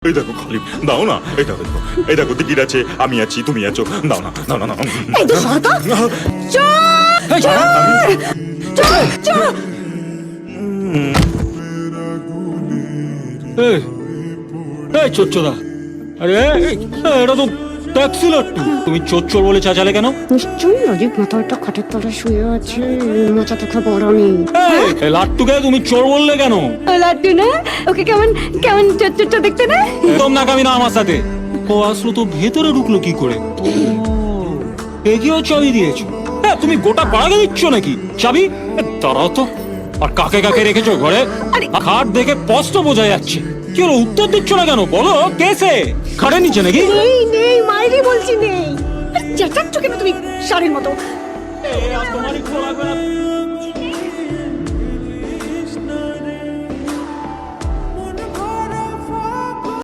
এই দেখো খালি দাও না, এটা দেখো, এই দেখো টিকিট আছে, আমি আছি, তুমি আছো, দাও না দাও না দাও না। এই তো সরকার চোচ্চদা, আরে এটা তো ট্যাক্সি লাট্টু। তুমি চোর বলে চাচালে কেন? নিশ্চয়ই অজিত মাথাটা খাটের তলায় শুয়ে আছে, মাথা তো খুব বড় নেই। লাট্টুকে তুমি চোর বললে কেন? লাড্ডু না, ওকে কেমন কেমন চচ্চটা দেখতে না? একদম নাকামি না আমার সাথে। ও আসলো তো ভেতরে ঢুকলো কি করে? এগিয়েও চাবি দিয়েছো? হ্যাঁ, তুমি গোটা পাড়াকে দিচ্ছ নাকি চাবি? তারাও তো। আর কাকে কাকে রেখেছো ঘরে? খাট দেখে স্পষ্ট বোঝা যাচ্ছে। কি হলো, উত্তর দিচ্ছ না কেন? বলো, কেসে খাটের নিচে নাকি? নেই নেই, মাইরি বলছি নেই। চেঁচাচ্ছ কেন তুমি সারের মতো? তোমারই খোলা